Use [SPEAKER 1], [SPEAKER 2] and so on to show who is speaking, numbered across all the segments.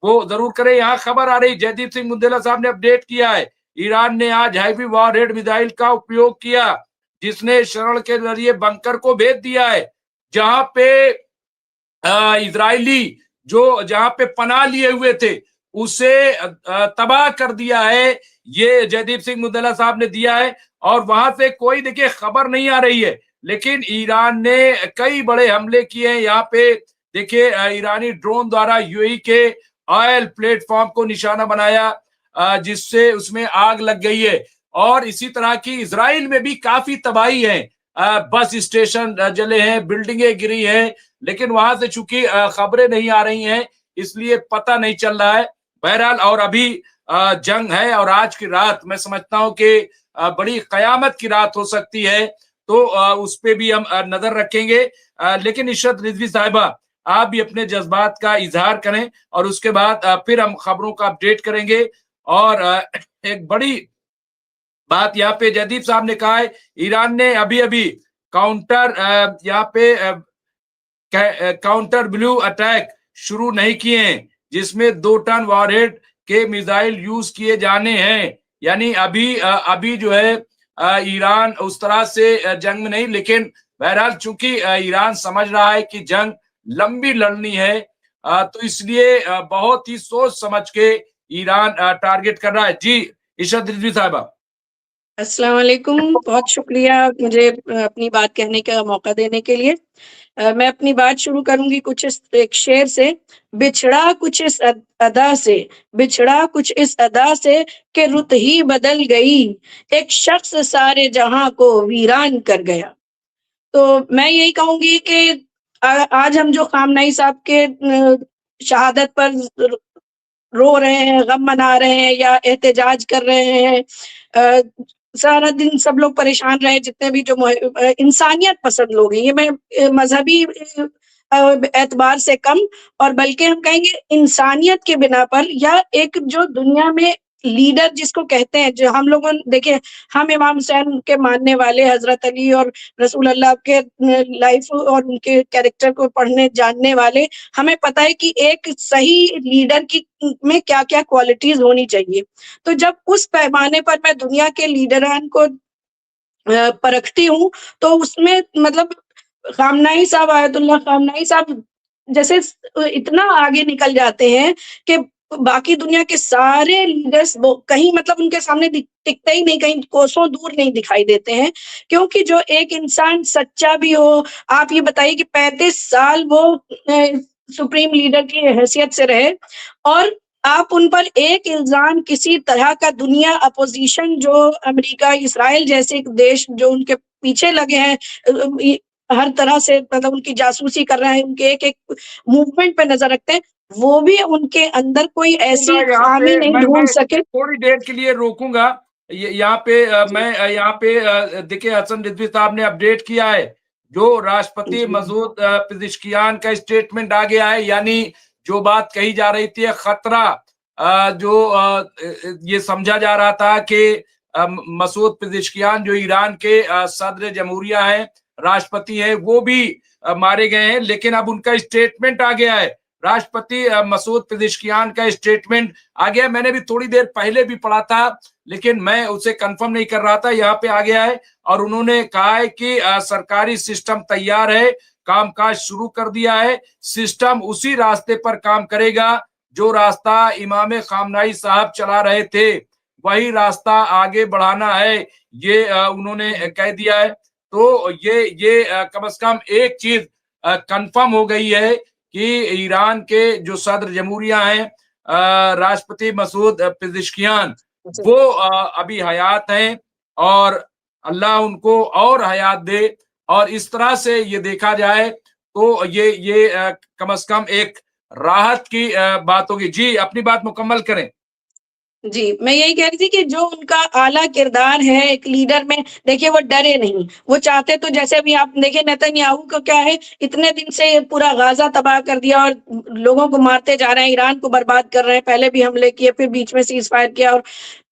[SPEAKER 1] वो जरूर करें। यहाँ खबर आ रही, जयदीप सिंह मुंडेला साहब ने अपडेट किया है, ईरान ने आज हैवी वॉरहेड मिसाइल का उपयोग किया, जिसने शरण के जरिए बंकर को भेद दिया है, जहां पे इजरायली जो जहां पे पनाह लिए हुए थे उसे तबाह कर दिया है। ये जयदीप सिंह मुंडेला साहब ने दिया है। और वहां से कोई देखिए खबर नहीं आ रही है, लेकिन ईरान ने कई बड़े हमले किए हैं। यहाँ पे देखिए ईरानी ड्रोन द्वारा यूएई के ऑयल प्लेटफॉर्म को निशाना बनाया, जिससे उसमें आग लग गई है। और इसी तरह की इजराइल में भी काफी तबाही है, बस स्टेशन जले हैं, बिल्डिंगें गिरी हैं, लेकिन वहां से चूंकि खबरें नहीं आ रही हैं, इसलिए पता नहीं चल रहा है। बहरहाल और अभी जंग है, और आज की रात मैं समझता हूं कि बड़ी कयामत की रात हो सकती है, तो उस पे भी हम नजर रखेंगे। लेकिन इशरत रिजवी साहिबा, आप भी अपने जज्बात का इजहार करें, और उसके बाद फिर हम खबरों का अपडेट करेंगे। और एक बड़ी बात यहाँ पे जयदीप साहब ने कहा है, ईरान ने अभी अभी काउंटर यहाँ पे काउंटर ब्लू अटैक शुरू नहीं किए हैं, जिसमें 2 टन वॉरहेड के मिसाइल यूज किए जाने हैं। यानी अभी जो है ईरान उस तरह से जंग में नहीं, लेकिन बहरहाल चूंकि ईरान समझ रहा है कि जंग लंबी लड़नी है, तो इसलिए बहुत ही सोच समझ के ईरान टारगेट कर रहा है। जी इशरत रिजवी साहिबा।
[SPEAKER 2] अस्सलाम वालेकुम, बहुत शुक्रिया मुझे अपनी बात कहने का मौका देने के लिए। मैं अपनी बात शुरू करूंगी कुछ एक शेर से। बिछड़ा कुछ इस अदा से, बिछड़ा कुछ इस अदा से कि रुत ही बदल गई, एक शख्स सारे जहां को वीरान कर गया। तो मैं यही कहूंगी कि आज हम जो खामनाई साहब के शहादत पर रो रहे हैं, गम मना रहे हैं या एहतजाज कर रहे हैं, सारा दिन सब लोग परेशान रहे, जितने भी जो इंसानियत पसंद लोग हैं, ये मैं मजहबी एतबार से कम, और बल्कि हम कहेंगे इंसानियत के बिना पर, या एक जो दुनिया में लीडर जिसको कहते हैं, जो हम लोगों देखिए, हम इमाम हुसैन के मानने वाले, हजरत अली और रसूल अल्लाह के लाइफ और उनके कैरेक्टर को पढ़ने जानने वाले, हमें पता है कि एक सही लीडर की में क्या क्या क्वालिटीज होनी चाहिए। तो जब उस पैमाने पर मैं दुनिया के लीडरान को परखती हूँ, तो उसमें मतलब खामनाई साहब, आयतुल्लाह खामनाई साहब जैसे इतना आगे निकल जाते हैं कि बाकी दुनिया के सारे लीडर्स कहीं मतलब उनके सामने टिकते ही नहीं, कहीं कोसों दूर नहीं दिखाई देते हैं। क्योंकि जो एक इंसान सच्चा भी हो, आप ये बताइए कि 35 साल वो सुप्रीम लीडर की हैसियत से रहे, और आप उन पर एक इल्जाम किसी तरह का, दुनिया अपोजिशन जो अमेरिका, इसराइल जैसे देश जो उनके पीछे लगे हैं, हर तरह से मतलब उनकी जासूसी कर रहे हैं, उनके एक एक मूवमेंट पे नजर रखते हैं, वो भी उनके अंदर कोई ऐसी खामी नहीं ढूंढ सके।
[SPEAKER 1] थोड़ी देर के लिए रोकूंगा। यहाँ पे मैं यहाँ पे देखिए हसन रिजवी साहब ने अपडेट किया है, जो राष्ट्रपति मसूद पिज़ेश्कियान का स्टेटमेंट आ गया है। यानी जो बात कही जा रही थी, खतरा जो ये समझा जा रहा था कि मसूद पिज़ेश्कियान जो ईरान के सदर जमहूरिया है, राष्ट्रपति है, वो भी मारे गए हैं, लेकिन अब उनका स्टेटमेंट आ गया है। राष्ट्रपति मसूद पिज़ेश्कियान का स्टेटमेंट आ गया। मैंने भी थोड़ी देर पहले भी पढ़ा था, लेकिन मैं उसे कंफर्म नहीं कर रहा था, यहाँ पे आ गया है। और उन्होंने कहा है कि सरकारी सिस्टम तैयार है, कामकाज शुरू कर दिया है, सिस्टम उसी रास्ते पर काम करेगा जो रास्ता इमाम खामनाई साहब चला रहे थे, वही रास्ता आगे बढ़ाना है, ये उन्होंने कह दिया है। तो ये कम से कम एक चीज कंफर्म हो गई है कि ईरान के जो सदर जमहूरिया हैं, राष्ट्रपति मसूद पिज़ेश्कियान, वो अभी हयात हैं, और अल्लाह उनको और हयात दे। और इस तरह से ये देखा जाए तो ये कम से कम एक राहत की बात होगी। जी अपनी बात मुकम्मल करें।
[SPEAKER 2] जी, मैं यही कह रही थी कि जो उनका आला किरदार है एक लीडर में, देखिए वो डरे नहीं, वो चाहते तो जैसे अभी आप देखिए नेतन्याहू का क्या है, इतने दिन से पूरा गाजा तबाह कर दिया और लोगों को मारते जा रहे हैं, ईरान को बर्बाद कर रहे हैं, पहले भी हमले किए, फिर बीच में सीज फायर किया, और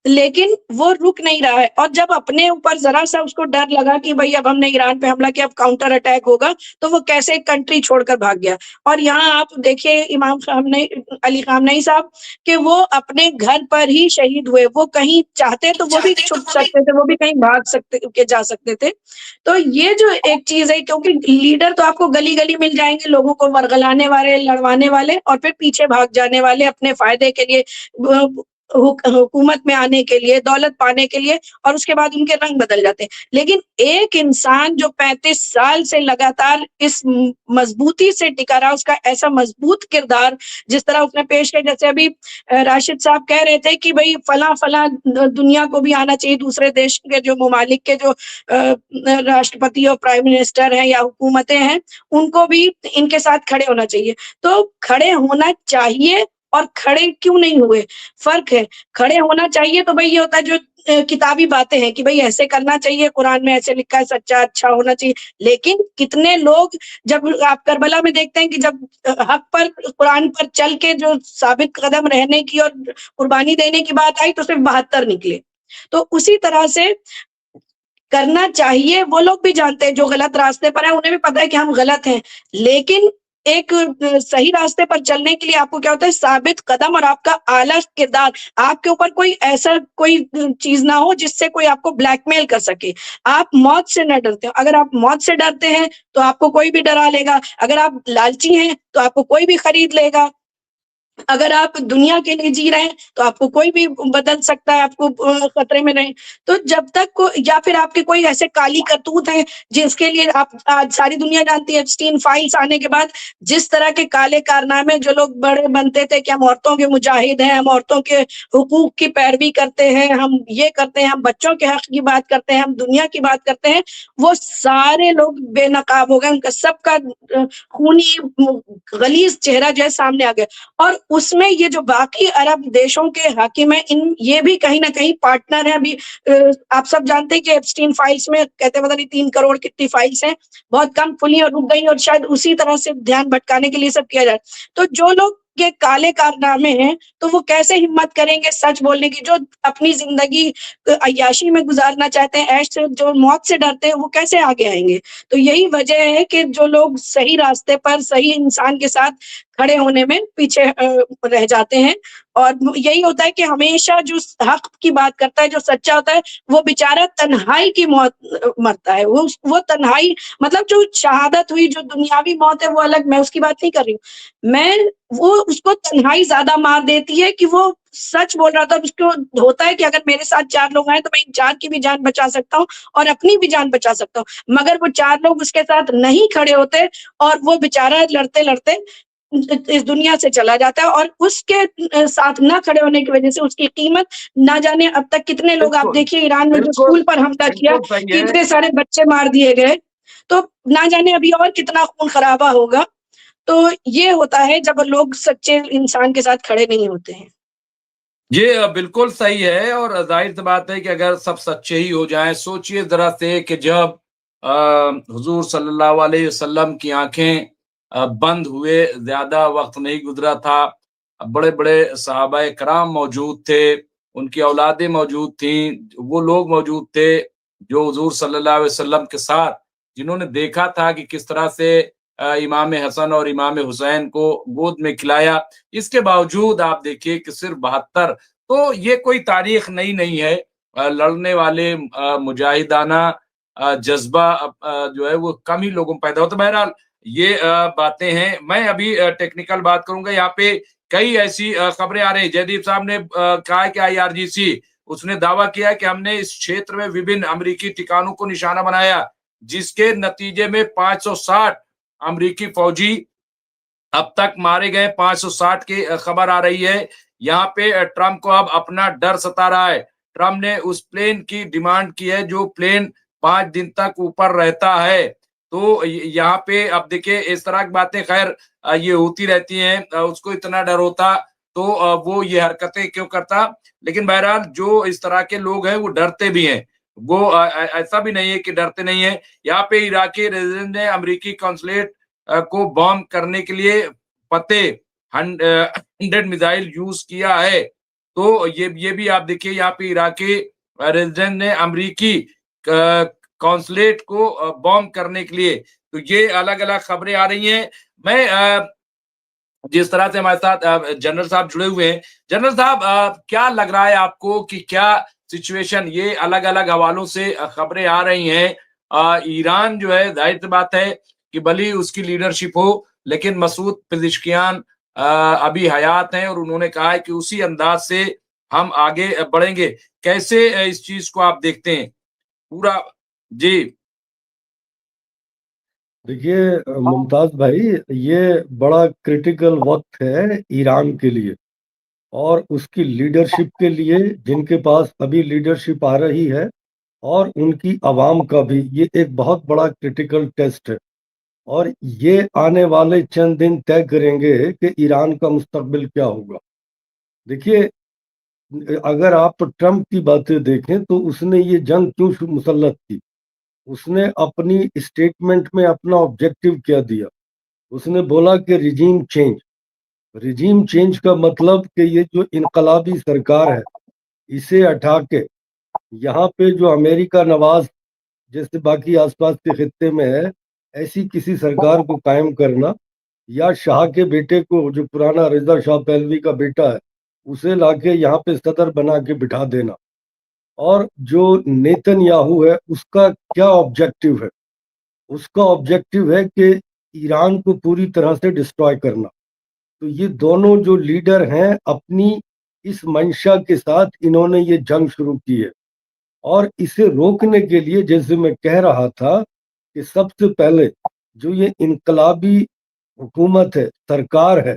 [SPEAKER 2] लेकिन वो रुक नहीं रहा है। और जब अपने ऊपर जरा सा उसको डर लगा कि भाई अब हमने ईरान पे हमला किया, अब काउंटर अटैक होगा, तो वो कैसे कंट्री छोड़कर भाग गया। और यहाँ आप देखिए इमाम खामनेई, अली खामनेई साहब, कि वो अपने घर पर ही शहीद हुए। वो कहीं चाहते तो वो भी छुप सकते थे, वो भी कहीं भाग सकते के जा सकते थे। तो ये जो एक चीज है, क्योंकि लीडर तो आपको गली गली मिल जाएंगे, लोगों को वर्गलाने वाले, लड़वाने वाले, और फिर पीछे भाग जाने वाले अपने फायदे के लिए, हुकूमत में आने के लिए, दौलत पाने के लिए, और उसके बाद उनके रंग बदल जाते हैं। लेकिन एक इंसान जो 35 साल से लगातार इस मजबूती से टिका रहा, उसका ऐसा मजबूत किरदार जिस तरह उसने पेश किया, जैसे अभी राशिद साहब कह रहे थे कि भाई फला फला दुनिया को भी आना चाहिए, दूसरे देश के जो ममालिक के जो राष्ट्रपति और प्राइम मिनिस्टर हैं या हुकूमतें हैं, उनको भी इनके साथ खड़े होना चाहिए। तो खड़े होना चाहिए, और खड़े क्यों नहीं हुए, फर्क है। खड़े होना चाहिए तो भाई ये होता है जो किताबी बातें हैं कि भाई ऐसे करना चाहिए, कुरान में ऐसे लिखा है, सच्चा अच्छा होना चाहिए। लेकिन कितने लोग, जब आप करबला में देखते हैं कि जब हक पर, कुरान पर चल के जो साबित कदम रहने की और कुर्बानी देने की बात आई, तो सिर्फ 72 निकले। तो उसी तरह से करना चाहिए। वो लोग भी जानते हैं जो गलत रास्ते पर है, उन्हें भी पता है कि हम गलत हैं, लेकिन एक सही रास्ते पर चलने के लिए आपको क्या होता है, साबित कदम और आपका आला किरदार। आपके ऊपर कोई ऐसा कोई चीज ना हो जिससे कोई आपको ब्लैकमेल कर सके। आप मौत से न डरते हो। अगर आप मौत से डरते हैं तो आपको कोई भी डरा लेगा। अगर आप लालची हैं तो आपको कोई भी खरीद लेगा। अगर आप दुनिया के लिए जी रहे हैं तो आपको कोई भी बदल सकता है, आपको खतरे में नहीं। तो जब तक या फिर आपके कोई ऐसे काली करतूत हैं जिसके लिए आप, आज सारी दुनिया जानती है, एप्स्टीन फाइल्स आने के बाद जिस तरह के काले कारनामे जो लोग बड़े बनते थे कि हम औरतों के मुजाहिद हैं, हम औरतों के हुकूक की पैरवी करते हैं, हम ये करते हैं, हम बच्चों के हक की बात करते हैं, हम दुनिया की बात करते हैं, वो सारे लोग बेनकाब हो गए। उनका सबका खूनी गलीज चेहरा जो है सामने आ गया। और उसमें ये जो बाकी अरब देशों के हाकिम हैं, इन ये भी कहीं ना कहीं पार्टनर हैं। अभी आप सब जानते हैं कि एप्स्टीन फाइल्स में कहते हैं पता नहीं 3 करोड़ कितनी फाइल्स हैं, बहुत कम खुली और रुक गई, और शायद उसी तरह से ध्यान भटकाने के लिए सब किया जाए। तो जो लोग के काले कारनामे हैं, तो वो कैसे हिम्मत करेंगे सच बोलने की। जो अपनी जिंदगी अय्याशी में गुजारना चाहते हैं, ऐश से, जो मौत से डरते हैं, वो कैसे आगे आएंगे। तो यही वजह है कि जो लोग सही रास्ते पर सही इंसान के साथ खड़े होने में पीछे रह जाते हैं। और यही होता है कि हमेशा जो हक की बात करता है, जो सच्चा होता है, वो बेचारा तन्हाई की मौत मरता है। वो तन्हाई, मतलब जो शहादत हुई, जो दुनियावी मौत है वो अलग, मैं उसकी बात नहीं कर रही हूँ। मैं वो उसको तन्हाई ज्यादा मार देती है कि वो सच बोल रहा था। उसको होता है कि अगर मेरे साथ 4 लोग आए तो मैं इन 4 की भी जान बचा सकता हूँ और अपनी भी जान बचा सकता हूँ। मगर वो 4 लोग उसके साथ नहीं खड़े होते, और वो बेचारा लड़ते लड़ते इस दुनिया से चला जाता है। और उसके साथ ना खड़े होने की वजह से उसकी कीमत ना जाने अब तक कितने लोग, आप
[SPEAKER 1] बिल्कुल
[SPEAKER 2] देखिए ईरान में जो
[SPEAKER 1] बिल्कुल
[SPEAKER 2] स्कूल पर हमला किया,
[SPEAKER 1] बिल्कुल सही
[SPEAKER 2] कि
[SPEAKER 1] है।
[SPEAKER 2] इतने सारे बच्चे मार दिए गए, तो ना जाने अभी और कितना खून खराबा होगा। तो ये होता है जब लोग सच्चे इंसान के साथ खड़े नहीं होते हैं।
[SPEAKER 1] ये बिल्कुल सही है, और जाहिर सी बात है कि अगर सब सच्चे ही हो जाएं, सोचिए जरा से कि जब हुजूर सल्लल्लाहु अलैहि वसल्लम की आंखें बंद हुए, ज्यादा वक्त नहीं गुजरा था, बड़े बड़े सहाबाए कराम मौजूद थे, उनकी औलादें मौजूद थीं, वो लोग मौजूद थे जो हुजूर सल्लल्लाहु अलैहि वसल्लम के साथ, जिन्होंने देखा था कि किस तरह से इमाम हसन और इमाम हुसैन को गोद में खिलाया। इसके बावजूद आप देखिए कि सिर्फ 72, तो ये कोई तारीख नई नहीं है। लड़ने वाले मुजाहिदाना जज्बा जो है वो कम ही लोगों में पैदा होता है। बहरहाल ये बातें हैं। मैं अभी टेक्निकल बात करूंगा। यहाँ पे कई ऐसी खबरें आ रही। जयदीप साहब ने कहा है कि IRGC, उसने दावा किया है कि हमने इस क्षेत्र में विभिन्न अमेरिकी ठिकानों को निशाना बनाया, जिसके नतीजे में 560 अमेरिकी फौजी अब तक मारे गए। 560 की खबर आ रही है। यहाँ पे ट्रंप को अब अपना डर सता रहा है। ट्रंप ने उस प्लेन की डिमांड की है जो प्लेन 5 दिन तक ऊपर रहता है। तो यहाँ पे अब देखिए इस तरह की बातें खैर ये होती रहती हैं। उसको इतना डर होता तो वो ये हरकतें क्यों करता। लेकिन बहरहाल जो इस तरह के लोग हैं वो डरते भी हैं। वो ऐसा भी नहीं है कि डरते नहीं है। यहाँ पे इराकी रेजिडेंट ने अमेरिकी कॉन्सुलेट को बॉम्ब करने के लिए फतेह 100 मिसाइल यूज किया है। तो ये भी आप देखिए यहाँ पे इराकी रेजिडेंट ने अमरीकी कॉन्सुलेट को बॉम्ब करने के लिए, तो ये अलग-अलग खबरें आ रही हैं। मैं जिस तरह से हमारे साथ जनरल साहब जुड़े हुए हैं, जनरल साहब क्या लग रहा है आपको कि क्या सिचुएशन ये अलग-अलग हवालों से खबरें आ रही हैं, ईरान जो है ज़ाहिर-सी बात है कि भले ही उसकी लीडरशिप हो, लेकिन मसूद पेज़ेश्कियान अभी हयात हैं और उन्होंने कहा है कि उसी अंदाज से हम आगे बढ़ेंगे। कैसे इस चीज़ को आप देखते हैं? पूरा जी।
[SPEAKER 3] देखिए मुमताज भाई, ये बड़ा क्रिटिकल वक्त है ईरान के लिए और उसकी लीडरशिप के लिए, जिनके पास अभी लीडरशिप आ रही है, और उनकी आवाम का भी ये एक बहुत बड़ा क्रिटिकल टेस्ट है। और ये आने वाले चंद दिन तय करेंगे कि ईरान का मुस्तकबिल क्या होगा। देखिए, अगर आप ट्रम्प की बातें देखें तो उसने ये जंग क्यों मुसल्लत की, उसने अपनी स्टेटमेंट में अपना ऑब्जेक्टिव क्या दिया। उसने बोला कि रिजीम चेंज का मतलब कि ये जो इनकलाबी सरकार है इसे हटा के यहाँ पे जो अमेरिका नवाज जैसे बाकी आसपास के खित्ते में है, ऐसी किसी सरकार को कायम करना, या शाह के बेटे को, जो पुराना रिजा शाह पहलवी का बेटा है, उसे लाके यहाँ पे सदर बना के बिठा देना। और जो नेतन्याहू है उसका क्या ऑब्जेक्टिव है? उसका ऑब्जेक्टिव है कि ईरान को पूरी तरह से डिस्ट्रॉय करना। तो ये दोनों जो लीडर हैं, अपनी इस मंशा के साथ इन्होंने ये जंग शुरू की है। और इसे रोकने के लिए, जैसे मैं कह रहा था, कि सबसे पहले जो ये इनकलाबी हुकूमत है, सरकार है,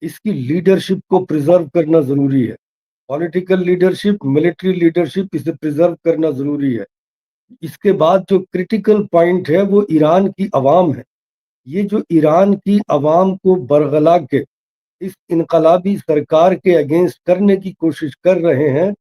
[SPEAKER 3] इसकी लीडरशिप को प्रिजर्व करना जरूरी है। पॉलिटिकल लीडरशिप, मिलिट्री लीडरशिप, इसे प्रिजर्व करना जरूरी है। इसके बाद जो क्रिटिकल पॉइंट है वो ईरान की आवाम है। ये जो ईरान की आवाम को बरगला के इस इनकलाबी सरकार के अगेंस्ट करने की कोशिश कर रहे हैं,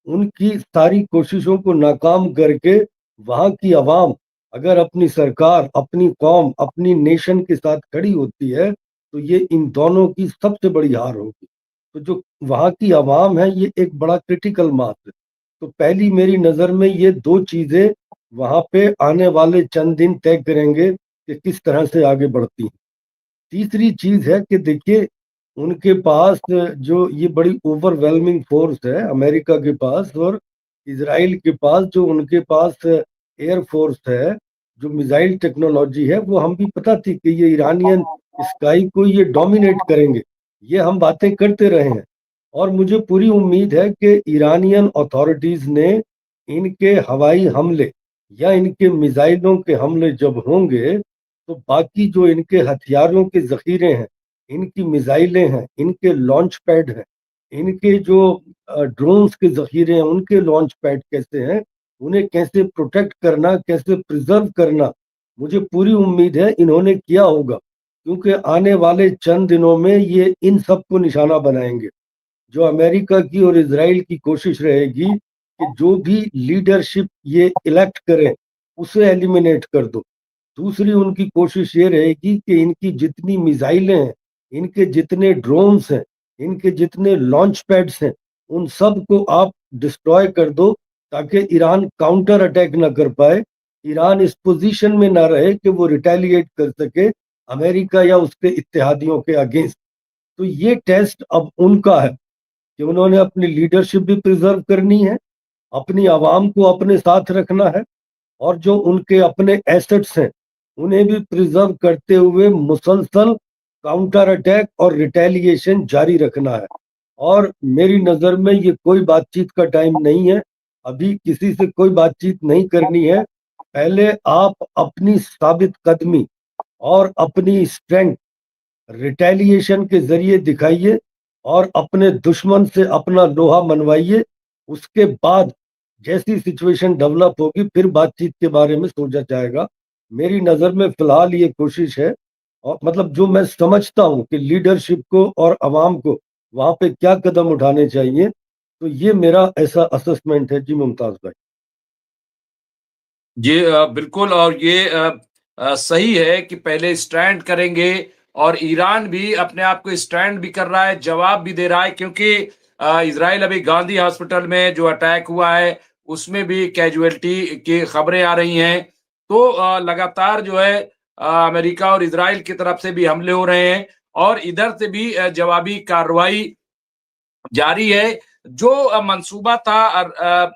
[SPEAKER 3] उनकी सारी कोशिशों को नाकाम करके वहाँ की आवाम अगर अपनी सरकार, अपनी कौम, अपनी नेशन के साथ खड़ी होती है, तो ये इन दोनों की सबसे बड़ी हार होगी। तो जो वहाँ की आवाम है, ये एक बड़ा क्रिटिकल मास है। तो पहली मेरी नज़र में ये दो चीज़ें वहाँ पे आने वाले चंद दिन तय करेंगे कि किस तरह से आगे बढ़ती हैं। तीसरी चीज़ है कि देखिए, उनके पास जो ये बड़ी ओवरवेलमिंग फोर्स है अमेरिका के पास, और इसराइल के पास जो उनके पास एयर फोर्स है, जो मिसाइल टेक्नोलॉजी है, वो हम भी पता थी कि ये ईरानियन स्काई को ये डोमिनेट करेंगे। ये हम बातें करते रहे हैं। और मुझे पूरी उम्मीद है कि ईरानियन अथॉरिटीज ने इनके हवाई हमले या इनके मिसाइलों के हमले जब होंगे, तो बाकी जो इनके हथियारों के जखीरे हैं, इनकी मिसाइलें हैं, इनके लॉन्च पैड हैं, इनके जो ड्रोन्स के जखीरे हैं, उनके लॉन्च पैड कैसे हैं, उन्हें कैसे प्रोटेक्ट करना, कैसे प्रिजर्व करना, मुझे पूरी उम्मीद है इन्होंने किया होगा। क्योंकि आने वाले चंद दिनों में ये इन सब को निशाना बनाएंगे। जो अमेरिका की और इजराइल की कोशिश रहेगी कि जो भी लीडरशिप ये इलेक्ट करें उसे एलिमिनेट कर दो। दूसरी उनकी कोशिश ये रहेगी कि इनकी जितनी मिसाइलें हैं, इनके जितने ड्रोन्स हैं, इनके जितने लॉन्च पैड्स हैं, उन सब को आप डिस्ट्रॉय कर दो, ताकि ईरान काउंटर अटैक ना कर पाए, ईरान इस पोजीशन में ना रहे कि वो रिटेलिएट कर सके अमेरिका या उसके इत्तेहादियों के अगेंस्ट। तो ये टेस्ट अब उनका है कि उन्होंने अपनी लीडरशिप भी प्रिजर्व करनी है, अपनी आवाम को अपने साथ रखना है, और जो उनके अपने एसेट्स हैं उन्हें भी प्रिजर्व करते हुए मुसलसल काउंटर अटैक और रिटेलिएशन जारी रखना है। और मेरी नज़र में ये कोई बातचीत का टाइम नहीं है, अभी किसी से कोई बातचीत नहीं करनी है। पहले आप अपनी साबित कदमी और अपनी स्ट्रेंथ रिटेलिएशन के जरिए दिखाइए और अपने दुश्मन से अपना लोहा मनवाइए। उसके बाद जैसी सिचुएशन डेवलप होगी फिर बातचीत के बारे में सोचा जाएगा। मेरी नज़र में फिलहाल ये कोशिश है, और मतलब जो मैं समझता हूँ कि लीडरशिप को और आवाम को वहाँ पे क्या कदम उठाने चाहिए, तो ये मेरा ऐसा असेसमेंट है। जी मुमताज भाई।
[SPEAKER 1] जी बिल्कुल, और ये सही है कि पहले स्टैंड करेंगे, और ईरान भी अपने आप को स्टैंड भी कर रहा है, जवाब भी दे रहा है, क्योंकि इजराइल अभी गांधी हॉस्पिटल में जो अटैक हुआ है उसमें भी कैजुअलिटी की खबरें आ रही हैं। तो लगातार जो है अमेरिका और इजराइल की तरफ से भी हमले हो रहे हैं और इधर से भी जवाबी कार्रवाई जारी है। जो मंसूबा था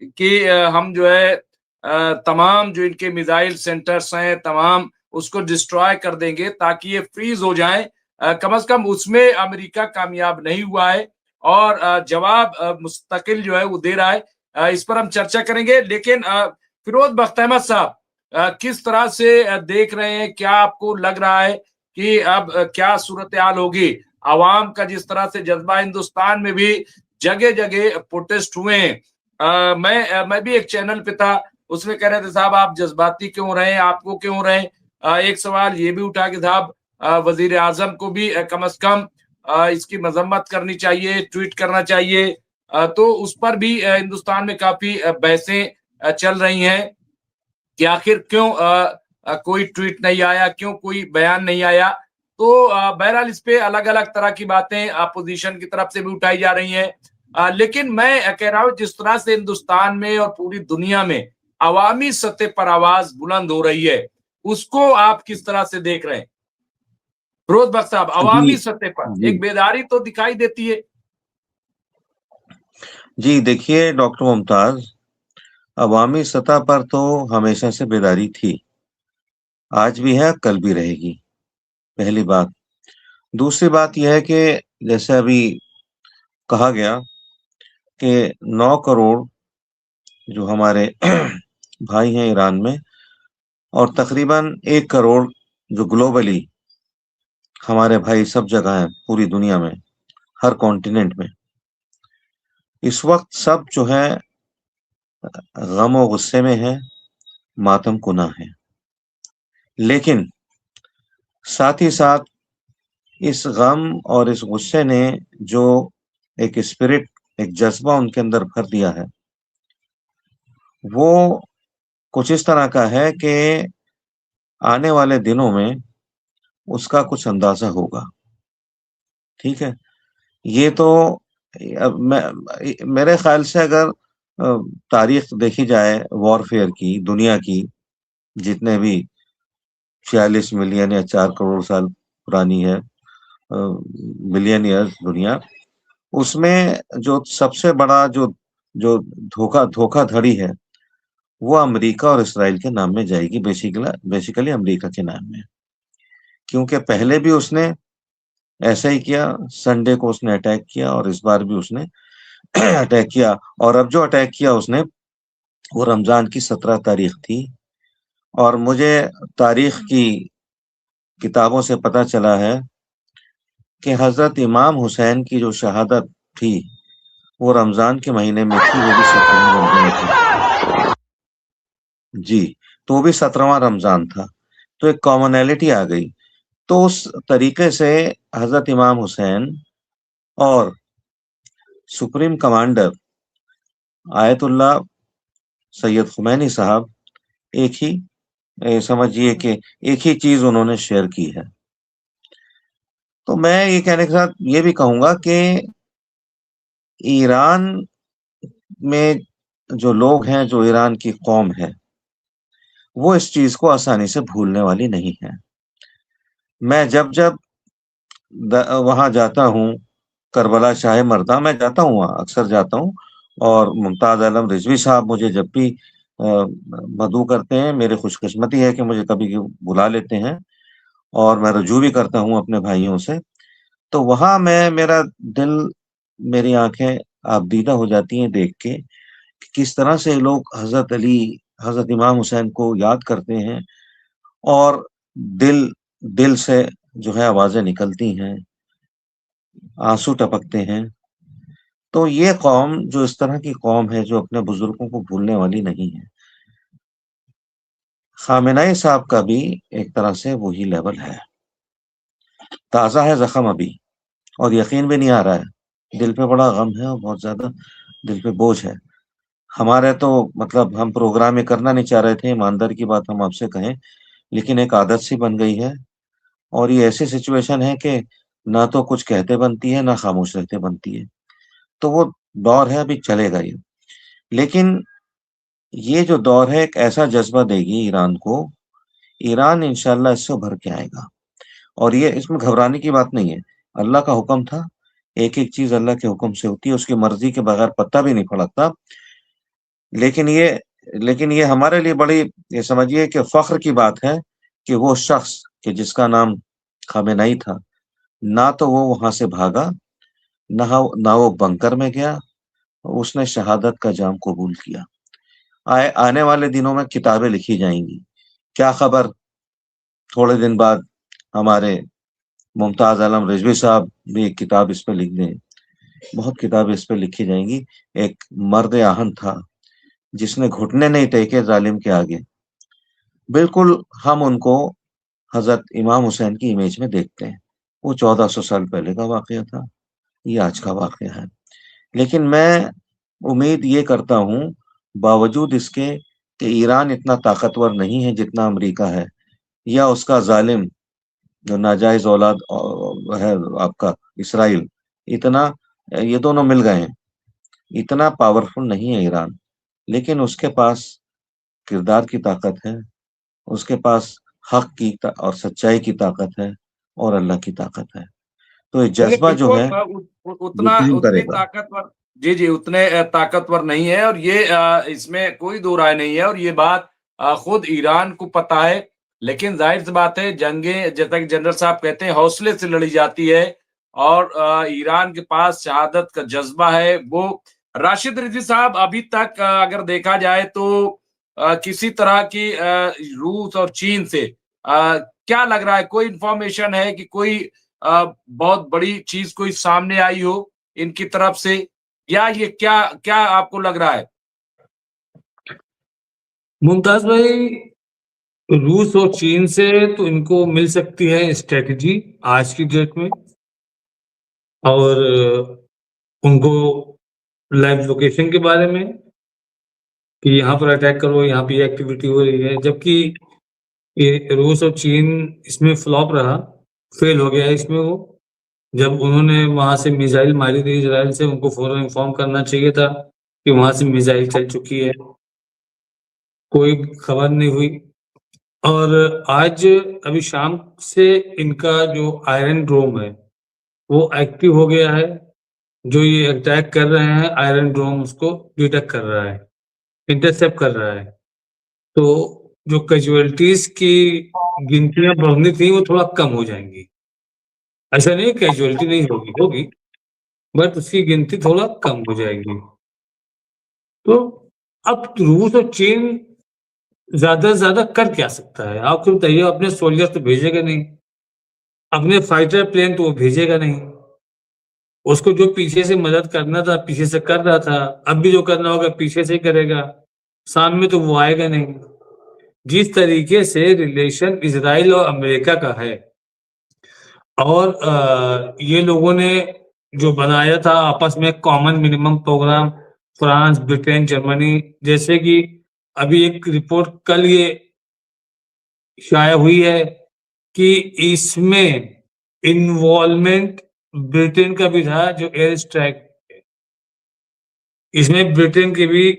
[SPEAKER 1] कि हम जो है तमाम जो इनके मिसाइल सेंटर्स हैं तमाम उसको डिस्ट्रॉय कर देंगे ताकि ये फ्रीज हो जाए, कम से कम उसमें अमेरिका कामयाब नहीं हुआ है और जवाब मुस्तकिल जो है वो दे रहा है। इस पर हम चर्चा करेंगे, लेकिन फिरोज बख्त अहमद साहब किस तरह से देख रहे हैं, क्या आपको लग रहा है कि अब क्या सूरत हाल होगी? आवाम का जिस तरह से जज्बा, हिंदुस्तान में भी जगह जगह प्रोटेस्ट हुए हैं। मैं भी एक चैनल पे था, उसमें कह रहे थे साहब आप जज्बाती क्यों रहे, आपको क्यों रहे। एक सवाल ये भी उठा कि साहब वजीर आजम को भी कम से कम इसकी मजम्मत करनी चाहिए, ट्वीट करना चाहिए। तो उस पर भी हिंदुस्तान में काफी बहसें चल रही हैं कि आखिर क्यों कोई ट्वीट नहीं आया, क्यों कोई बयान नहीं आया। तो बहरहाल इस पे अलग अलग तरह की बातें अपोजिशन की तरफ से भी उठाई जा रही हैं। लेकिन मैं कह रहा हूं जिस तरह से हिंदुस्तान में और पूरी दुनिया में अवामी सतह पर आवाज बुलंद हो रही है, उसको आप किस तरह से देख रहे हैं फिरोज बख्त साहब? अवामी
[SPEAKER 4] जी
[SPEAKER 1] सतह पर
[SPEAKER 4] जी
[SPEAKER 1] एक बेदारी तो दिखाई देती है।
[SPEAKER 4] जी देखिए डॉक्टर मुमताज, अवामी सतह पर तो हमेशा से बेदारी थी, आज भी है, कल भी रहेगी। पहली बात। दूसरी बात यह है कि जैसे अभी कहा गया कि 9 करोड़ जो हमारे भाई हैं ईरान में और तकरीबन 1 करोड़ जो ग्लोबली हमारे भाई सब जगह हैं पूरी दुनिया में, हर कॉन्टिनेंट में, इस वक्त सब जो है गम और गुस्से में है, मातम कुना है। लेकिन साथ ही साथ इस गम और इस गुस्से ने जो एक स्पिरिट, एक जज्बा उनके अंदर भर दिया है, वो कुछ इस तरह का है कि आने वाले दिनों में उसका कुछ अंदाजा होगा। ठीक है, ये तो अब मेरे ख्याल से अगर तारीख देखी जाए वॉरफेयर की, दुनिया की, जितने भी 46 मिलियन या 4 करोड़ साल पुरानी है मिलियन ईयर्स दुनिया, उसमें जो सबसे बड़ा जो जो धोखाधड़ी है वो अमेरिका और इसराइल के नाम में जाएगी, बेसिकली अमेरिका के नाम में। क्योंकि पहले भी उसने ऐसा ही किया, संडे को उसने अटैक किया और इस बार भी उसने अटैक किया। और अब जो अटैक किया उसने, वो रमजान की 17 तारीख थी और मुझे तारीख की किताबों से पता चला है कि हजरत इमाम हुसैन की जो शहादत थी वो रमजान के महीने में थी, वो भी 17वां रमजान था। जी, तो वो भी 17वां रमजान था, तो एक कॉमनैलिटी आ गई। तो उस तरीके से हजरत इमाम हुसैन और supreme commander Ayatollah Syed Khomeini साहब एक ही समझिए कि एक ही चीज उन्होंने शेयर की है। तो मैं ये कहने के साथ ये भी कहूंगा कि ईरान में जो लोग हैं, जो ईरान की कौम है, वो इस चीज को आसानी से भूलने वाली नहीं है। मैं जब जब वहां जाता हूँ, करबला शाह मर्दा, मैं जाता हूँ वहाँ, अक्सर जाता हूँ। और मुमताज आलम रिजवी साहब मुझे जब भी मदऊ करते हैं, मेरी खुशकिस्मती है कि मुझे कभी बुला लेते हैं और मैं रुजू भी करता हूँ अपने भाइयों से। तो वहां मैं, मेरा दिल, मेरी आंखें आबदीदा हो जाती हैं देख के कि किस तरह से लोग हजरत अली, हजरत इमाम हुसैन को याद करते हैं और दिल दिल से जो है आवाजें निकलती हैं, आंसू टपकते हैं। तो ये कौम जो इस तरह की कौम है, जो अपने बुजुर्गों को भूलने वाली नहीं है, खामेनाई साहब का भी एक तरह से वही लेवल है। ताज़ा है जख्म अभी और यकीन भी नहीं आ रहा है, दिल पे बड़ा गम है और बहुत ज्यादा दिल पे बोझ है। हमारे तो मतलब हम प्रोग्राम में करना नहीं चाह रहे थे, ईमानदारी की बात हम आपसे कहें, लेकिन एक आदत सी बन गई है और ये ऐसी सिचुएशन है कि ना तो कुछ कहते बनती है, ना खामोश रहते बनती है। तो वो दौर है, अभी चलेगा ये। लेकिन ये जो दौर है एक ऐसा जज्बा देगी ईरान को, ईरान इंशाल्लाह इससे उभर के आएगा। और ये इसमें घबराने की बात नहीं है, अल्लाह का हुक्म था, एक एक चीज अल्लाह के हुक्म से होती है, उसकी मर्जी के बगैर पत्ता भी नहीं फड़कता। लेकिन ये हमारे लिए बड़ी, ये समझिए कि फख्र की बात है कि वो शख्स कि जिसका नाम खामेनेई था, ना तो वो वहां से भागा, ना वो बंकर में गया, उसने शहादत का जाम कबूल किया। आने वाले दिनों में किताबें लिखी जाएंगी, क्या खबर थोड़े दिन बाद हमारे मुमताज आलम रिजवी साहब भी एक किताब इस पे लिख दें। बहुत किताबें इस पे लिखी जाएंगी। एक मर्द आहन था जिसने घुटने नहीं टेके जालिम के आगे। बिल्कुल हम उनको हजरत इमाम हुसैन की इमेज में देखते हैं। वो 1400 साल पहले का वाकया था, ये आज का वाकया है। लेकिन मैं उम्मीद ये करता हूँ, बावजूद इसके कि ईरान इतना ताकतवर नहीं है जितना अमेरिका है, या उसका जालिम जो नाजायज औलाद है आपका इसराइल, इतना, ये दोनों मिल गए हैं, इतना पावरफुल नहीं है ईरान। लेकिन उसके पास किरदार की ताकत है, उसके पास हक की और सच्चाई की ताकत है, और अल्लाह की ताकत है। तो ये
[SPEAKER 1] चलिए,
[SPEAKER 4] जज्बा जो
[SPEAKER 1] बिल्कुल
[SPEAKER 4] है ये
[SPEAKER 1] उतना
[SPEAKER 4] काम
[SPEAKER 1] उतनी
[SPEAKER 4] करेगा।
[SPEAKER 1] ताकतवर, जी जी, उतने ताकतवर नहीं है, और ये इसमें कोई दो राय नहीं है, और ये बात खुद ईरान को पता है। लेकिन जाहिर सी बात है, जंगें जैसा कि जनरल साहब कहते हैं हौसले से लड़ी जाती है, और ईरान के पास शहादत का जज्बा है। वो राशिद रिजवी साहब अभी तक अगर देखा जाए तो किसी तरह की रूस और चीन से क्या लग रहा है, कोई इंफॉर्मेशन है कि कोई बहुत बड़ी चीज कोई सामने आई हो इनकी तरफ से, या ये क्या क्या आपको लग रहा है?
[SPEAKER 5] मुमताज भाई, रूस और चीन से तो इनको मिल सकती है स्ट्रेटजी आज की डेट में, और उनको लाइव लोकेशन के बारे में कि यहाँ पर अटैक करो, यहाँ पे एक्टिविटी हो रही है, जबकि ये रूस और चीन इसमें फ्लॉप रहा, फेल हो गया है इसमें। वो जब उन्होंने वहां से मिसाइल मारी थी इजराइल से, उनको फौरन इन्फॉर्म करना चाहिए था कि वहां से मिसाइल चल चुकी है, कोई खबर नहीं हुई। और आज अभी शाम से इनका जो आयरन ड्रोम है वो एक्टिव हो गया है, जो ये अटैक कर रहे हैं आयरन ड्रोम उसको डिटेक्ट कर रहा है, इंटरसेप्ट कर रहा है। तो जो कैजुअलिटीज की गिनतियां बढ़नी थी वो थोड़ा कम हो जाएंगी। ऐसा नहीं कैजुअलिटी नहीं होगी, होगी, बट उसकी गिनती थोड़ा कम हो जाएगी। तो अब रूस और चीन ज्यादा से ज्यादा कर क्या सकता है, आपको बताइए? अपने सोल्जर तो भेजेगा नहीं, अपने फाइटर प्लेन तो वो भेजेगा नहीं। उसको जो पीछे से मदद करना था पीछे से कर रहा था, अब भी जो करना होगा पीछे से करेगा, सामने तो वो आएगा नहीं। जिस तरीके से रिलेशन इजराइल और अमेरिका का है, और ये लोगों ने जो बनाया था आपस में common minimum programme, France, Britain, Germany, जैसे कि अभी एक रिपोर्ट कल ये शाया हुई है कि इसमें इन्वॉल्वमेंट ब्रिटेन का भी था, जो एयर स्ट्राइक, इसमें ब्रिटेन के भी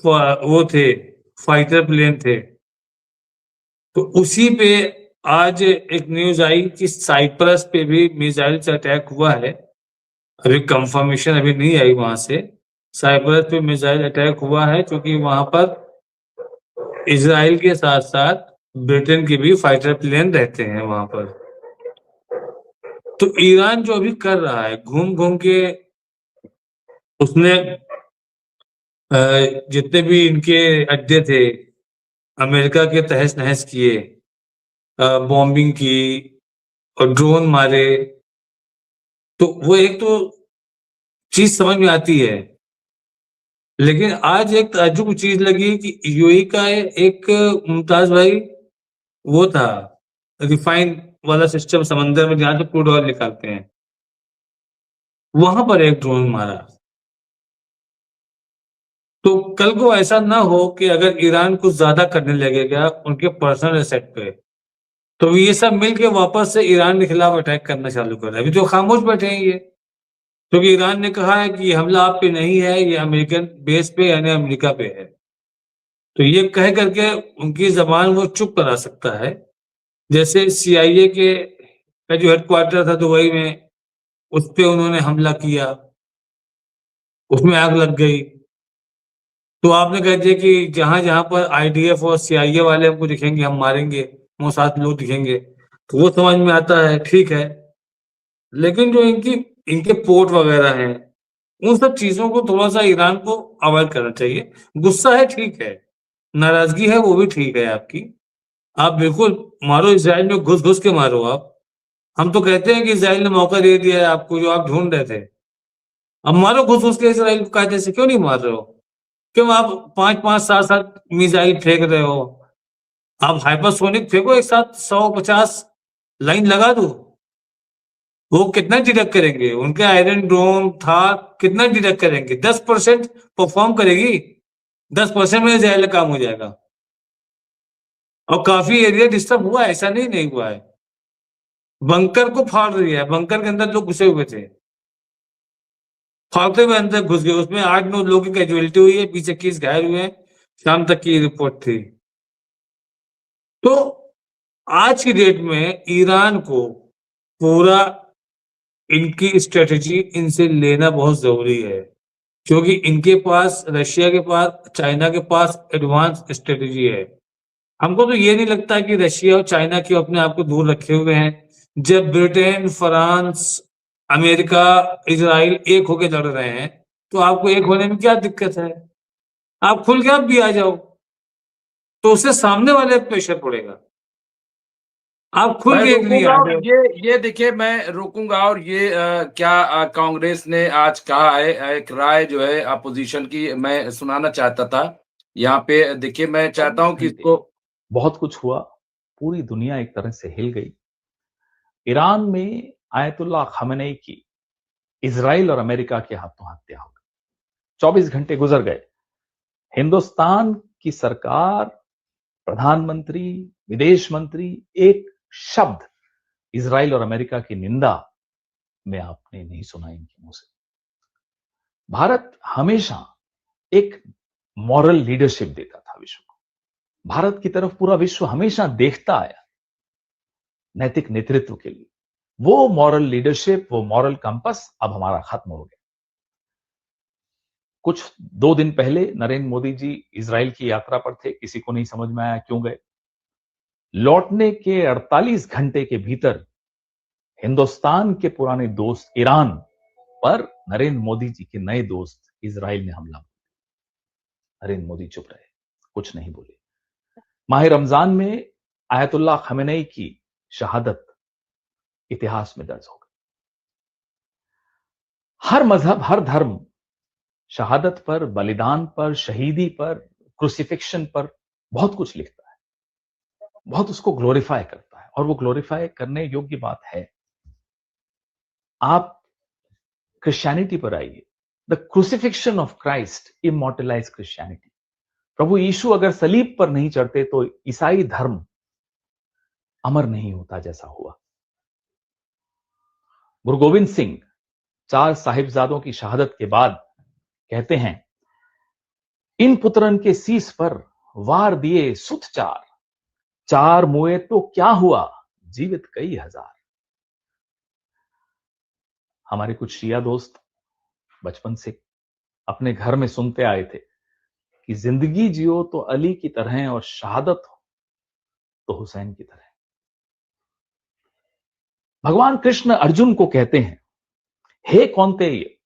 [SPEAKER 5] वो थे, फाइटर प्लेन थे। तो उसी पे आज एक न्यूज आई कि साइप्रस पे भी मिसाइल से अटैक हुआ है। अभी कंफर्मेशन अभी नहीं आई वहां से। साइप्रस पे मिसाइल अटैक हुआ है क्योंकि वहां पर इजराइल के साथ साथ ब्रिटेन के भी फाइटर प्लेन रहते हैं वहां पर। तो ईरान जो अभी कर रहा है, घूम घूम के उसने जितने भी इनके अड्डे थे अमेरिका के तहस नहस किए, बॉम्बिंग की और ड्रोन मारे। तो वो एक तो चीज समझ में आती है, लेकिन आज एक ताज्जुब चीज लगी कि यूएई का एक मुमताज भाई वो था रिफाइन वाला सिस्टम समंदर में जहां से क्रूड ऑयल निकालते हैं, वहां पर एक ड्रोन मारा। तो कल को ऐसा ना हो कि अगर ईरान कुछ ज्यादा करने लगेगा उनके पर्सनल एसेट पे, तो ये सब मिलके वापस से ईरान के खिलाफ अटैक करना चालू कर रहे हैं। अभी तो खामोश बैठे हैं ये, क्योंकि ईरान ने कहा है कि ये हमला आप पे नहीं है, ये अमेरिकन बेस पे यानी अमेरिका पे है। तो ये कह करके उनकी जबान वो चुप करा सकता है। जैसे CIA के का जो हेडक्वार्टर था दुबई में, उस पे उन्होंने हमला किया, उसमें आग लग गई। तो आपने कह दिया कि जहां जहां पर IDF और CIA वाले हमको दिखेंगे हम मारेंगे, मोसाद लोग दिखेंगे, तो वो समझ में आता है, ठीक है। लेकिन जो इनके पोर्ट वगैरह हैं, उन सब चीजों को थोड़ा सा ईरान को अवॉइड करना चाहिए। गुस्सा है, ठीक है, नाराजगी है, वो भी ठीक है आपकी। आप बिल्कुल मारो, इसराइल में घुस घुस के मारो आप। हम तो कहते हैं कि इसराइल ने मौका दे दिया है आपको, जो आप ढूंढ रहे थे। अब मारो घुस घुस के इसराइल को, कायदे से क्यों नहीं मार रहे हो? क्यों आप 5-5 7-7 मिसाइल फेंक रहे हो? आप हाइपरसोनिक फेंको एक साथ 150 लाइन लगा दो, वो कितना डिटेक्ट करेंगे? उनके आयरन डोम था, कितना डिटेक्ट करेंगे? 10% परफॉर्म करेगी, 10% में इसराइल का काम हो जाएगा। और काफी एरिया डिस्टर्ब हुआ है, ऐसा नहीं हुआ है। बंकर को फाड़ दिया है, बंकर के अंदर लोग घुसे हुए थे, फाड़ते हुए अंदर घुस गए, उसमें 8-9 लोगों की कैजुअलिटी हुई है, पीछे 21 घायल हुए हैं, शाम तक की रिपोर्ट थी। तो आज की डेट में ईरान को पूरा इनकी स्ट्रेटेजी इनसे लेना बहुत जरूरी है, क्योंकि इनके पास, रशिया के पास, चाइना के पास एडवांस स्ट्रेटेजी है। हमको तो ये नहीं लगता कि रशिया और चाइना क्यों अपने आप को दूर रखे हुए हैं। जब ब्रिटेन, फ्रांस, अमेरिका, इजराइल एक होके लड़ रहे हैं, तो आपको एक होने में क्या दिक्कत है? आप खुल के आप भी आ जाओ, तो उससे सामने वाले पे प्रेशर पड़ेगा। आप खुल
[SPEAKER 1] मैं
[SPEAKER 5] के एक नहीं
[SPEAKER 1] रोकूंगा,
[SPEAKER 5] आ
[SPEAKER 1] और
[SPEAKER 5] जाओ।
[SPEAKER 1] ये देखिए, मैं रोकूंगा। और ये क्या कांग्रेस ने आज कहा है, एक राय जो है अपोजिशन की, मैं सुनाना चाहता था यहाँ पे। देखिए, मैं चाहता हूँ कि
[SPEAKER 6] 24 घंटे
[SPEAKER 1] इसको,
[SPEAKER 6] बहुत कुछ हुआ, पूरी दुनिया एक तरह से हिल गई। ईरान में आयतुल्लाह खamenei की इजराइल और अमेरिका के हाथों हत्या हो गई। 24 घंटे गुजर गए, हिंदुस्तान की सरकार, प्रधानमंत्री, विदेश मंत्री एक शब्द इजराइल और अमेरिका की निंदा में आपने नहीं सुना इनके मुंह से। भारत हमेशा एक मॉरल लीडरशिप देता था विश्व को। भारत की तरफ पूरा विश्व हमेशा देखता आया नैतिक नेतृत्व के लिए। वो मॉरल लीडरशिप, वो मॉरल कंपस अब हमारा खत्म हो गया। कुछ 2 दिन पहले नरेंद्र मोदी जी इजराइल की यात्रा पर थे, किसी को नहीं समझ में आया क्यों गए। लौटने के 48 घंटे के भीतर हिंदुस्तान के पुराने दोस्त ईरान पर नरेंद्र मोदी जी के नए दोस्त इजराइल ने हमला किया। नरेंद्र मोदी चुप रहे, कुछ नहीं बोले। माह रमजान में आयतुल्लाह खamenei की शहादत इतिहास में दर्ज हो गई। हर मजहब, हर धर्म शहादत पर, बलिदान पर, शहीदी पर, क्रूसिफिक्शन पर बहुत कुछ लिखता है, बहुत उसको ग्लोरीफाई करता है, और वो ग्लोरीफाई करने योग्य बात है। आप क्रिश्चियनिटी पर आइए। The crucifixion of Christ immortalize Christianity. प्रभु यीशु अगर सलीब पर नहीं चढ़ते तो ईसाई धर्म अमर नहीं होता जैसा हुआ। गुरु गोविंद सिंह 4 साहिबजादों की शहादत के बाद कहते हैं, इन पुत्रन के शीस पर वार दिए सुत 4 मुए तो क्या हुआ, जीवित कई हजार। हमारे कुछ शिया दोस्त बचपन से अपने घर में सुनते आए थे कि जिंदगी जियो तो अली की तरह और शहादत हो तो हुसैन की तरह। भगवान कृष्ण अर्जुन को कहते हैं, हे कौन्तेय,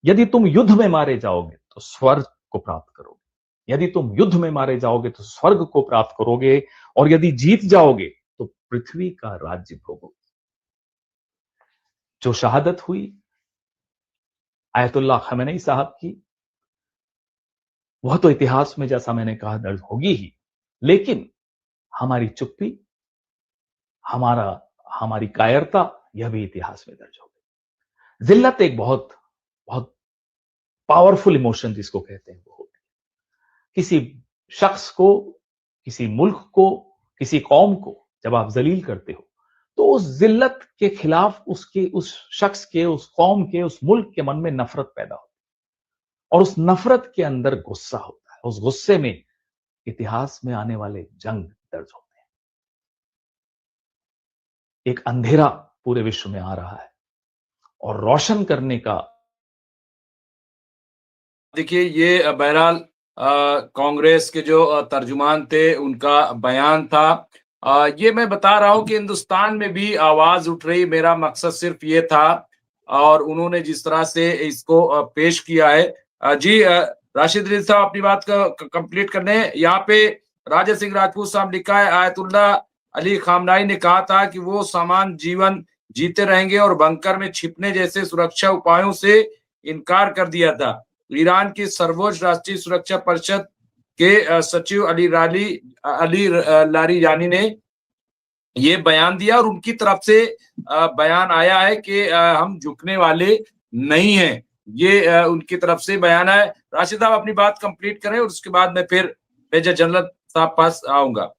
[SPEAKER 6] यदि तुम युद्ध में मारे जाओगे तो स्वर्ग को प्राप्त करोगे, यदि तुम युद्ध में मारे जाओगे तो स्वर्ग को प्राप्त करोगे, और यदि जीत जाओगे तो पृथ्वी का राज्य भोगोगे। जो शहादत हुई आयतुल्लाह खamenei साहब की, वह तो इतिहास में, जैसा मैंने कहा, दर्ज होगी ही, लेकिन हमारी चुप्पी, हमारी कायरता, यह भी इतिहास में दर्ज हो गई। जिल्लत एक बहुत बहुत पावरफुल इमोशन जिसको कहते हैं, वो होती है। किसी शख्स को, किसी मुल्क को, किसी कौम को जब आप जलील करते हो तो उस जिल्लत के खिलाफ उसके, उस शख्स के, उस कौम के, उस मुल्क के मन में नफरत पैदा होती है और उस नफरत के अंदर गुस्सा होता है। उस गुस्से में इतिहास में आने वाले जंग दर्ज होते हैं। एक अंधेरा पूरे विश्व में आ रहा है और रोशन करने का।
[SPEAKER 1] देखिए, ये बहरहाल कांग्रेस के जो तर्जुमान थे उनका बयान था। ये मैं बता रहा हूं कि हिंदुस्तान में भी आवाज उठ रही, मेरा मकसद सिर्फ ये था, और उन्होंने जिस तरह से इसको पेश किया है। जी राशिद रिज साहब, अपनी बात का कंप्लीट करने। यहाँ पे राजा सिंह राजपूत साहब लिखा है, आयतुल्ला अली खामनाई ने कहा था कि वो सामान्य जीवन जीते रहेंगे और बंकर में छिपने जैसे सुरक्षा उपायों से इनकार कर दिया था। ईरान की सर्वोच्च राष्ट्रीय सुरक्षा परिषद के सचिव अली लारीजानी ने ये बयान दिया और उनकी तरफ से बयान आया है कि हम झुकने वाले नहीं हैं। ये उनकी तरफ से बयान है। राशिद साहब, अपनी बात कंप्लीट करें और उसके बाद मैं फिर मेजर जनरल साहब पास आऊंगा।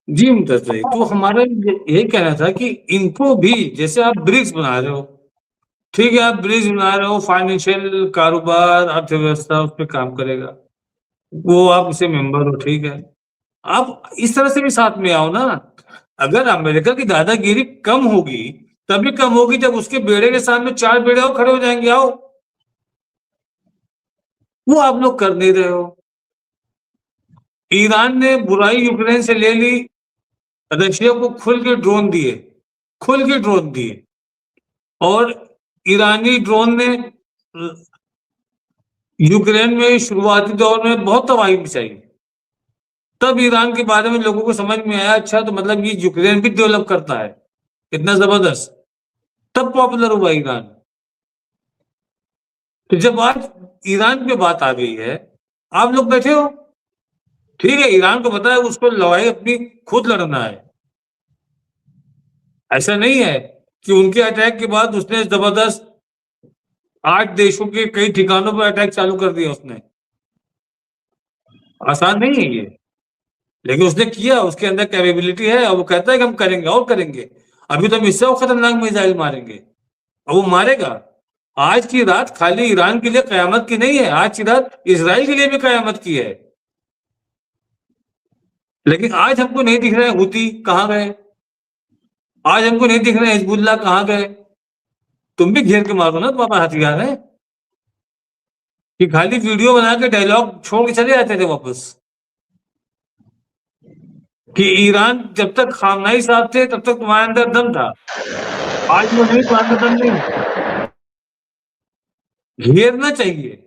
[SPEAKER 5] जी मुमताज भाई, तो हमारा यही कहना था कि इनको भी, जैसे आप ब्रिक्स बना रहे हो, ठीक है, आप ब्रिज बना रहे हो, फाइनेंशियल कारोबार, अर्थव्यवस्था उस पर काम करेगा, वो आप उसे मेंबर हो, ठीक है, आप इस तरह से भी साथ में आओ ना। अगर अमेरिका की दादागिरी कम होगी तभी कम होगी जब उसके बेड़े के सामने 4 बेड़े और खड़े हो जाएंगे। आओ, वो आप लोग कर नहीं रहे हो। ईरान ने बुराई यूक्रेन से ले ली, रशिया को खुल के ड्रोन दिए और ईरानी ड्रोन ने यूक्रेन में शुरुआती दौर में बहुत तबाही मचाई। तब ईरान के बारे में लोगों को समझ में आया, अच्छा तो मतलब ये यूक्रेन भी डेवलप करता है, इतना जबरदस्त। तब पॉपुलर हुआ ईरान। तो जब आज ईरान पे बात आ गई है, आप लोग बैठे हो, ठीक है, ईरान को पता है उसको लड़ाई अपनी खुद लड़ना है। ऐसा नहीं है कि उनके अटैक के बाद उसने जबरदस्त 8 देशों के कई ठिकानों पर अटैक चालू कर दिया। उसने, आसान नहीं है ये, लेकिन उसने किया, उसके अंदर कैपेबिलिटी है और वो कहता है कि हम करेंगे और करेंगे। अभी तो हम इससे खतरनाक मिसाइल मारेंगे और वो मारेगा। आज की रात खाली ईरान के लिए कयामत की नहीं है, आज की रात इजराइल के लिए भी कयामत की है। लेकिन आज हमको नहीं दिख रहे हुती कहां गए, आज हमको नहीं दिख रहे हिजबुल्लाह कहां गए। तुम भी घेर के मारो ना, तुम्हारा हथियार है कि खाली वीडियो बना के डायलॉग छोड़ के चले जाते थे वापस। कि ईरान जब तक खामनाई साहब थे तब तक तुम्हारे अंदर दम था, आज वो नहीं, तुम्हारे अंदर दम नहीं। घेरना चाहिए।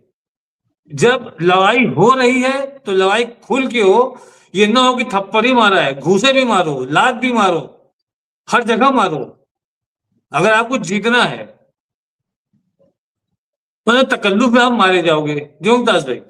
[SPEAKER 5] जब लड़ाई हो रही है तो लड़ाई खुल के हो, ये ना हो कि थप्पड़ ही मारा है, घूसे भी मारो, लात भी मारो, हर जगह मारो। अगर आपको जीतना है मतलब तकल्लुफ में आप मारे जाओगे। जो मुमताज भाई,